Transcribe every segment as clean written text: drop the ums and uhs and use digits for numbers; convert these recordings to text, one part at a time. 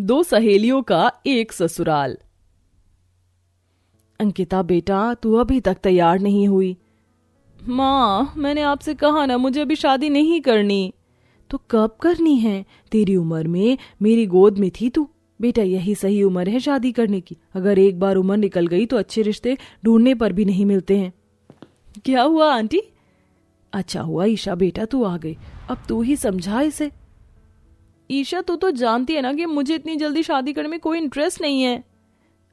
दो सहेलियों का एक ससुराल। अंकिता बेटा, तू अभी तक तैयार नहीं हुई। माँ, मैंने आपसे कहा ना, मुझे अभी शादी नहीं करनी। तो कब करनी है? तेरी उम्र में मेरी गोद में थी तू। बेटा, यही सही उम्र है शादी करने की। अगर एक बार उम्र निकल गई तो अच्छे रिश्ते ढूंढने पर भी नहीं मिलते हैं। क्या हुआ आंटी? अच्छा हुआ ईशा बेटा तू आ गई। अब तू ही समझा इसे। ईशा, तू तो जानती है ना कि मुझे इतनी जल्दी शादी करने में कोई इंटरेस्ट नहीं है।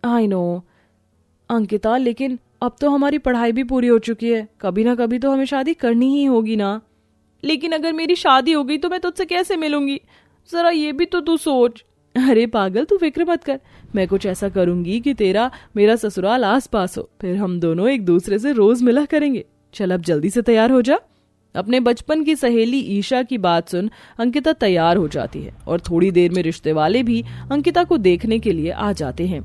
आई नो अंकिता, लेकिन अब तो हमारी पढ़ाई भी पूरी हो चुकी है। कभी ना कभी तो हमें शादी करनी ही होगी ना। लेकिन अगर मेरी शादी हो गई तो मैं तुझसे कैसे मिलूंगी? जरा ये भी तो तू सोच। अरे पागल, तू फिक्र मत कर। मैं कुछ ऐसा करूंगी कि तेरा मेरा ससुराल आस पास हो, फिर हम दोनों एक दूसरे से रोज मिला करेंगे। चल अब जल्दी से तैयार हो जा। अपने बचपन की सहेली ईशा की बात सुन अंकिता तैयार हो जाती है और थोड़ी देर में रिश्ते वाले भी अंकिता को देखने के लिए आ जाते हैं।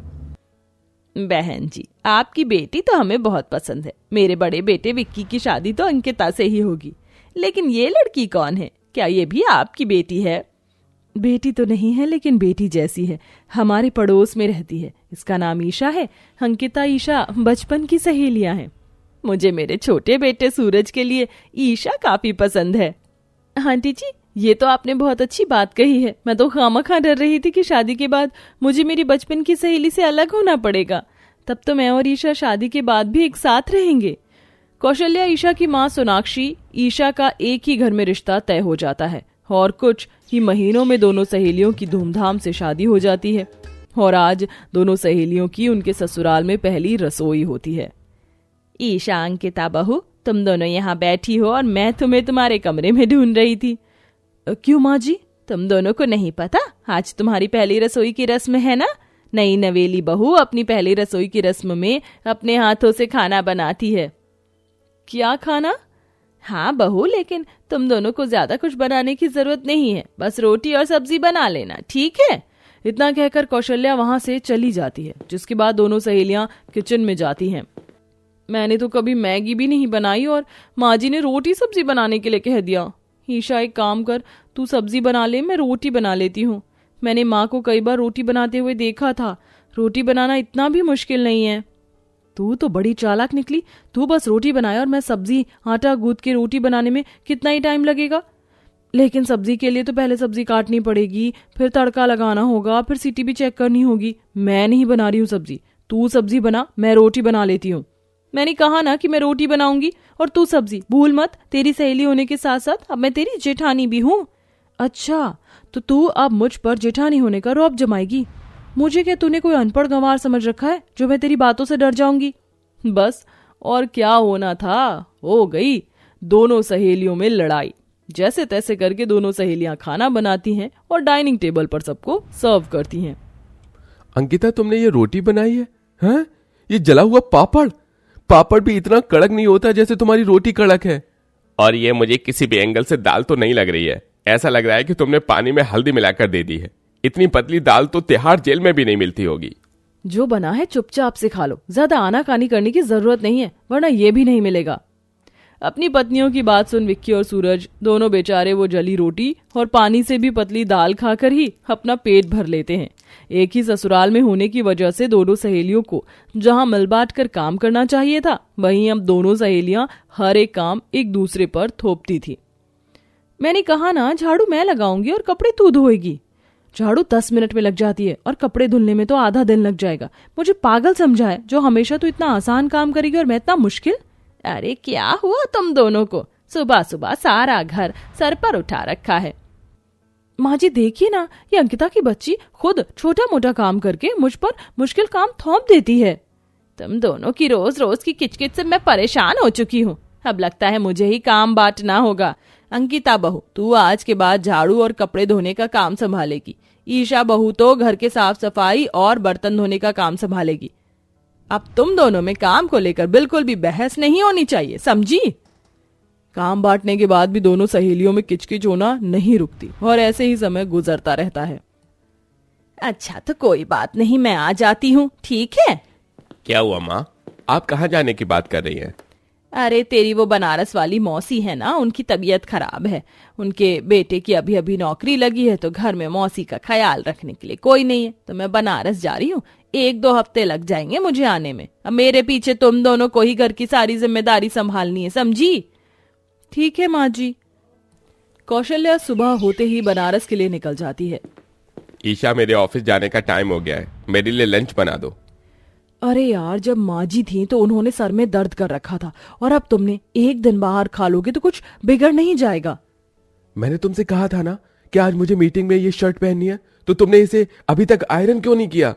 बहन जी, आपकी बेटी तो हमें बहुत पसंद है। मेरे बड़े बेटे विक्की की शादी तो अंकिता से ही होगी। लेकिन ये लड़की कौन है? क्या ये भी आपकी बेटी है? बेटी तो नहीं है, लेकिन बेटी जैसी है। हमारे पड़ोस में रहती है। इसका नाम ईशा है। अंकिता ईशा बचपन की सहेलियां हैं। मुझे मेरे छोटे बेटे सूरज के लिए ईशा काफी पसंद है। आंटी जी, ये तो आपने बहुत अच्छी बात कही है। मैं तो खामखा डर रही थी कि शादी के बाद मुझे मेरी बचपन की सहेली से अलग होना पड़ेगा। तब तो मैं और ईशा शादी के बाद भी एक साथ रहेंगे। कौशल्या, ईशा की माँ सोनाक्षी, ईशा का एक ही घर में रिश्ता तय हो जाता है और कुछ ही महीनों में दोनों सहेलियों की धूमधाम से शादी हो जाती है। और आज दोनों सहेलियों की उनके ससुराल में पहली रसोई होती है। ईशा, अंकिता बहू, तुम दोनों यहाँ बैठी हो और मैं तुम्हें तुम्हारे कमरे में ढूंढ रही थी। क्यों माँ जी? तुम दोनों को नहीं पता आज तुम्हारी पहली रसोई की रस्म है ना? नई नवेली बहू अपनी पहली रसोई की रस्म में अपने हाथों से खाना बनाती है। क्या खाना? हाँ बहू, लेकिन तुम दोनों को ज्यादा कुछ बनाने की जरूरत नहीं है। बस रोटी और सब्जी बना लेना, ठीक है? इतना कहकर कौशल्या वहां से चली जाती है, जिसके बाद दोनों सहेलियां किचन में जाती हैं। मैंने तो कभी मैगी भी नहीं बनाई और माँ जी ने रोटी सब्जी बनाने के लिए कह दिया। ईशा, एक काम कर, तू सब्जी बना ले, मैं रोटी बना लेती हूँ। मैंने माँ को कई बार रोटी बनाते हुए देखा था। रोटी बनाना इतना भी मुश्किल नहीं है। तू तो बड़ी चालाक निकली। तू बस रोटी बनाए और मैं सब्जी आटा गूंथ के रोटी बनाने में कितना ही टाइम लगेगा। लेकिन सब्जी के लिए तो पहले सब्जी काटनी पड़ेगी, फिर तड़का लगाना होगा, फिर सीटी भी चेक करनी होगी। मैं नहीं बना रही हूँ सब्जी। तू सब्जी बना, मैं रोटी बना लेती हूँ। मैंने कहा ना कि मैं रोटी बनाऊंगी और तू सब्जी। भूल मत, तेरी सहेली होने के साथ साथ अब मैं तेरी जेठानी भी हूँ। अच्छा, तो तू अब मुझ पर जेठानी होने का रौब जमाएगी? मुझे क्या तूने कोई अनपढ़ गंवार समझ रखा है जो मैं तेरी बातों से डर जाऊंगी? बस और क्या होना था, हो गई। दोनों सहेलियों में लड़ाई। जैसे तैसे करके दोनों सहेलियां खाना बनाती हैं और डाइनिंग टेबल पर सबको सर्व करती हैं। अंकिता, तुमने ये रोटी बनाई है? हैं? ये जला हुआ पापड़? पापड़ भी इतना कड़क नहीं होता जैसे तुम्हारी रोटी कड़क है। और ये मुझे किसी भी एंगल से दाल तो नहीं लग रही है। ऐसा लग रहा है कि तुमने पानी में हल्दी मिलाकर दे दी है। इतनी पतली दाल तो तिहाड़ जेल में भी नहीं मिलती होगी। जो बना है चुपचाप से खा लो। ज्यादा आनाकानी करने की जरूरत नहीं है, वरना ये भी नहीं मिलेगा। अपनी पत्नियों की बात सुन विक्की और सूरज दोनों बेचारे वो जली रोटी और पानी से भी पतली दाल खाकर ही अपना पेट भर लेते हैं। एक ही ससुराल में होने की वजह से दोनों सहेलियों को जहां मिल बांट कर काम करना चाहिए था, वहीं अब दोनों सहेलियां हर एक काम एक दूसरे पर थोपती थी। मैंने कहा ना, झाड़ू मैं लगाऊंगी और कपड़े तू धोएगी। झाड़ू 10 मिनट में लग जाती है और कपड़े धुलने में तो आधा दिन लग जाएगा। मुझे पागल समझा है जो हमेशा तो इतना आसान काम करेगी और मैं इतना मुश्किल। अरे क्या हुआ तुम दोनों को? सुबह सुबह सारा घर सर पर उठा रखा है। माँ जी देखिए ना, ये अंकिता की बच्ची खुद छोटा मोटा काम करके मुझ पर मुश्किल काम थोप देती है। तुम दोनों की रोज रोज की किचकिच से मैं परेशान हो चुकी हूँ। अब लगता है मुझे ही काम बांटना होगा। अंकिता बहू, तू आज के बाद झाड़ू और कपड़े धोने का काम संभालेगी। ईशा बहू तो घर के साफ सफाई और बर्तन धोने का काम संभालेगी। अब तुम दोनों में काम को लेकर बिल्कुल भी बहस नहीं होनी चाहिए, समझी? काम बांटने के बाद भी दोनों सहेलियों में किचकिच होना नहीं रुकती और ऐसे ही समय गुजरता रहता है। अच्छा तो कोई बात नहीं, मैं आ जाती हूँ, ठीक है? क्या हुआ माँ? आप कहाँ जाने की बात कर रही हैं? अरे तेरी वो बनारस वाली मौसी है ना, उनकी तबीयत खराब है। उनके बेटे की अभी अभी नौकरी लगी है, तो घर में मौसी का ख्याल रखने के लिए कोई नहीं है, तो मैं बनारस जा रही हूँ। 1-2 हफ्ते लग जाएंगे मुझे आने में। अब मेरे पीछे तुम दोनों को ही घर की सारी जिम्मेदारी संभालनी है, समझी? ठीक है माँ जी। कौशल्या सुबह होते ही बनारस के लिए निकल जाती है। ईशा, मेरे ऑफिस जाने का टाइम हो गया है, मेरे लिए लंच बना दो। अरे यार, जब माँ जी थी तो उन्होंने सर में दर्द कर रखा था, और अब तुमने एक दिन बाहर खा लोगे तो कुछ बिगड़ नहीं जाएगा। मैंने तुमसे कहा था ना कि आज मुझे मीटिंग में ये शर्ट पहननी है, तो तुमने इसे अभी तक आयरन क्यों नहीं किया?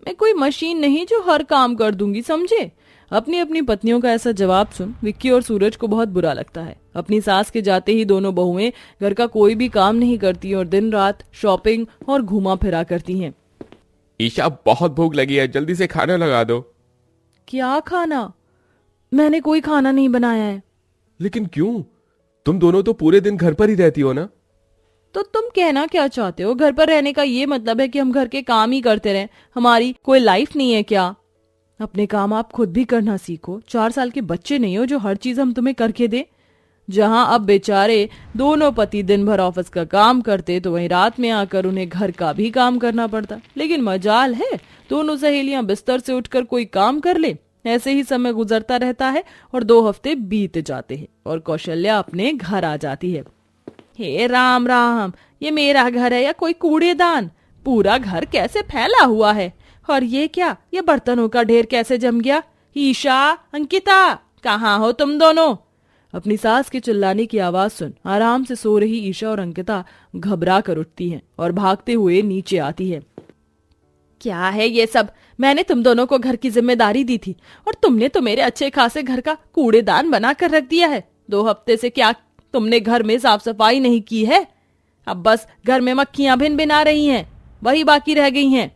मैं कोई मशीन नहीं जो हर काम कर दूंगी, समझे? अपनी अपनी पत्नियों का ऐसा जवाब सुन विक्की और सूरज को बहुत बुरा लगता है। अपनी सास के जाते ही दोनों बहुएं घर का कोई भी काम नहीं करती और दिन रात शॉपिंग और घुमा फिरा करती हैं। ईशा, बहुत भूख लगी है, जल्दी से खाना लगा दो। क्या खाना? मैंने कोई खाना नहीं बनाया है। लेकिन क्यों? तुम दोनों तो पूरे दिन घर पर ही रहती हो ना। तो तुम कहना क्या चाहते हो? घर पर रहने का ये मतलब है कि हम घर के काम ही करते रहें? हमारी कोई लाइफ नहीं है क्या? अपने काम आप खुद भी करना सीखो। 4 साल के बच्चे नहीं हो जो हर चीज हम तुम्हें करके दे। जहां अब बेचारे दोनों पति दिन भर ऑफिस का काम करते, तो वहीं रात में आकर उन्हें घर का भी काम करना पड़ता। लेकिन मजाल है, दोनों सहेलियां बिस्तर से उठकर कोई काम कर ले। ऐसे ही समय गुजरता रहता है और 2 हफ्ते बीत जाते हैं और कौशल्या अपने घर आ जाती है। हे राम राम, ये मेरा घर है या कोई कूड़ेदान? पूरा घर कैसे फैला हुआ है? और ये क्या, ये बर्तनों का ढेर कैसे जम गया? ईशा, अंकिता, कहाँ हो तुम दोनों? अपनी सास के चिल्लाने की आवाज सुन आराम से सो रही ईशा और अंकिता घबरा कर उठती हैं और भागते हुए नीचे आती है। क्या है ये सब? मैंने तुम दोनों को घर की जिम्मेदारी दी थी और तुमने तो मेरे अच्छे खासे घर का कूड़ेदान बना कर रख दिया है। 2 हफ्ते से क्या तुमने घर में साफ सफाई नहीं की है? अब बस घर में मक्खियां भिन भिन आ रही हैं, वही बाकी रह गई हैं।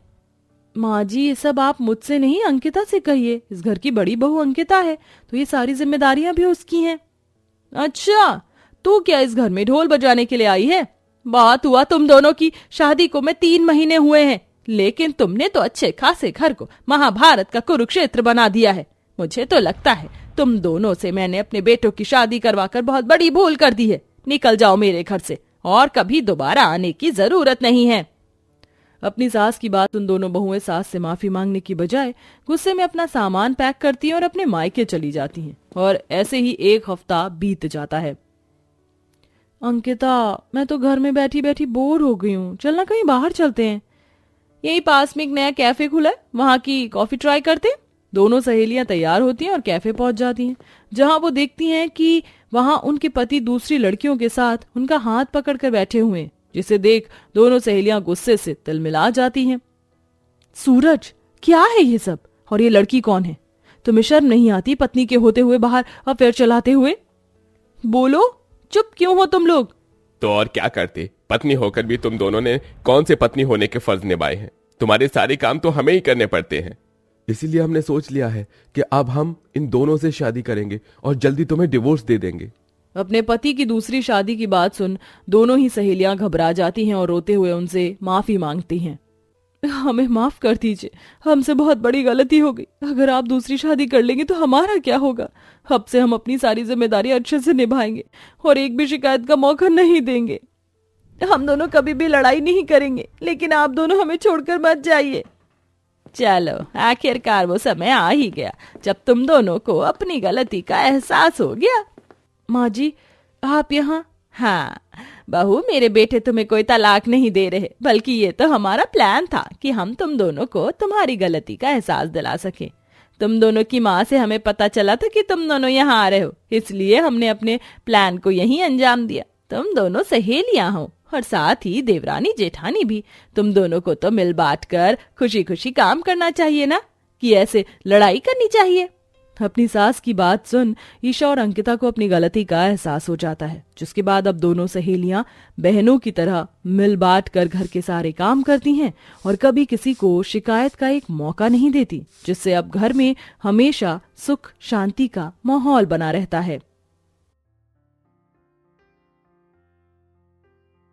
माँ जी, ये सब आप मुझसे नहीं अंकिता से कहिए। इस घर की बड़ी बहू अंकिता है, तो ये सारी जिम्मेदारियां भी उसकी हैं। अच्छा, तू क्या इस घर में ढोल बजाने के लिए आई है? बात हुआ तुम दोनों की शादी को में 3 महीने हुए हैं, लेकिन तुमने तो अच्छे खासे घर को महाभारत का कुरुक्षेत्र बना दिया है। मुझे तो लगता है तुम दोनों से मैंने अपने बेटों की शादी करवाकर बहुत बड़ी भूल कर दी है। निकल जाओ मेरे घर से, और कभी दोबारा आने की जरूरत नहीं है। अपनी सास की बात उन दोनों बहुएं सास से माफी मांगने की बजाय गुस्से में अपना सामान पैक करती हैं और अपने मायके चली जाती हैं। और ऐसे ही 1 हफ्ता बीत जाता है। अंकिता, मैं तो घर में बैठी बैठी बोर हो गई हूँ, चलना कहीं बाहर चलते हैं। यही पास में एक नया कैफे खुला है, वहां की कॉफी ट्राई करते हैं। दोनों सहेलियां तैयार होती हैं और कैफे पहुंच जाती हैं, जहां वो देखती हैं कि वहां उनके पति दूसरी लड़कियों के साथ उनका हाथ पकड़कर बैठे हुए हैं, जिसे देख दोनों सहेलियां गुस्से से तिलमिला जाती हैं। सूरज, क्या है ये सब? और ये लड़की कौन है? तुम्हें शर्म नहीं आती पत्नी के होते हुए बाहर अफेयर चलाते हुए? बोलो, चुप क्यों हो तुम लोग? तो और क्या करते, पत्नी होकर भी तुम दोनों ने कौन से पत्नी होने के फर्ज निभाए हैं? तुम्हारे सारे काम तो हमें ही करने पड़ते हैं। इसीलिए हमने सोच लिया है कि अब हम इन दोनों से शादी करेंगे और जल्दी तुम्हें डिवोर्स दे देंगे। अपने पति की दूसरी शादी की बात सुन दोनों ही सहेलियां घबरा जाती हैं और रोते हुए उनसे माफी मांगती हैं। हमें माफ कर दीजिए, हमसे बहुत बड़ी गलती हो गई। अगर आप दूसरी शादी कर लेंगे तो हमारा क्या होगा? अब से हम अपनी सारी जिम्मेदारी अच्छे से निभाएंगे और एक भी शिकायत का मौका नहीं देंगे। हम दोनों कभी भी लड़ाई नहीं करेंगे, लेकिन आप दोनों हमें छोड़कर मत जाइए। चलो, आखिरकार वो समय आ ही गया जब तुम दोनों को अपनी गलती का एहसास हो गया। माँ जी, आप यहाँ? हाँ बहू, मेरे बेटे तुम्हें कोई तलाक नहीं दे रहे, बल्कि ये तो हमारा प्लान था कि हम तुम दोनों को तुम्हारी गलती का एहसास दिला सके। तुम दोनों की माँ से हमें पता चला था कि तुम दोनों यहाँ आ रहे हो, इसलिए हमने अपने प्लान को यहीं अंजाम दिया। तुम दोनों सहेलियां हो और साथ ही देवरानी जेठानी भी। तुम दोनों को तो मिल बांट कर खुशी खुशी काम करना चाहिए ना, कि ऐसे लड़ाई करनी चाहिए। अपनी सास की बात सुन ईशा और अंकिता को अपनी गलती का एहसास हो जाता है, जिसके बाद अब दोनों सहेलियां बहनों की तरह मिल बांट कर घर के सारे काम करती हैं और कभी किसी को शिकायत का एक मौका नहीं देती, जिससे अब घर में हमेशा सुख शांति का माहौल बना रहता है।